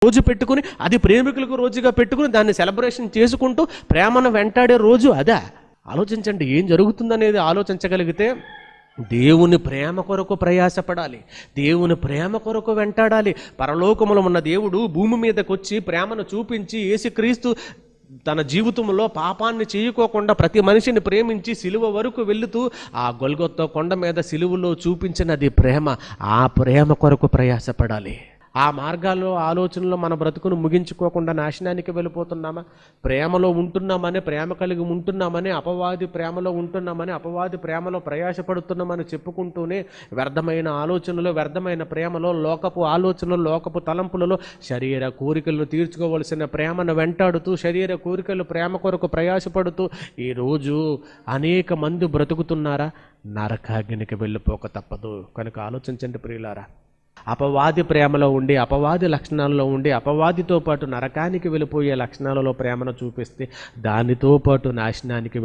రోజు పెట్టుకుని, అది ప్రేమికులకు రోజుగా పెట్టుకుని దాన్ని సెలబ్రేషన్ చేసుకుంటూ ప్రేమను వెంటాడే రోజు అదా? ఆలోచించండి, ఏం జరుగుతుందనేది ఆలోచించగలిగితే దేవుని ప్రేమ కొరకు ప్రయాసపడాలి, దేవుని ప్రేమ కొరకు వెంటాడాలి. పరలోకములో ఉన్న దేవుడు భూమి మీదకి వచ్చి ప్రేమను చూపించి, యేసుక్రీస్తు తన జీవితంలో పాపాన్ని చేయకోకుండా ప్రతి మనిషిని ప్రేమించి సిలువ వరకు వెళుతూ ఆ గొల్గొతా కొండ మీద సిలువలో చూపించినది ప్రేమ. ఆ ప్రేమ కొరకు ప్రయాసపడాలి. ఆ మార్గాల్లో ఆలోచనలో మన బ్రతుకును ముగించుకోకుండా నాశనానికి వెళ్ళిపోతున్నామా? ప్రేమలో ఉంటున్నామని, ప్రేమ కలిగి ఉంటున్నామని, అపవాది ప్రేమలో ఉంటున్నామని, అపవాది ప్రేమలో ప్రయాసపడుతున్నామని చెప్పుకుంటూనే వ్యర్థమైన ఆలోచనలు, వ్యర్థమైన ప్రేమలో, లోకపు ఆలోచనలు, లోకపు తలంపులలో శరీర కోరికలను తీర్చుకోవలసిన ప్రేమను వెంటాడుతూ, శరీర కోరికలు ప్రేమ కొరకు ప్రయాసపడుతూ ఈరోజు అనేక మంది బ్రతుకుతున్నారా? నరకాగ్నికి వెళ్ళిపోక తప్పదు. కనుక ఆలోచించండి ప్రియులారా. అపవాది ప్రేమలో ఉండి, అపవాది లక్షణాల్లో ఉండి, అపవాదితో పాటు నరకానికి వెళ్ళిపోయే లక్షణాలలో ప్రేమను చూపిస్తే దానితో పాటు నాశనానికి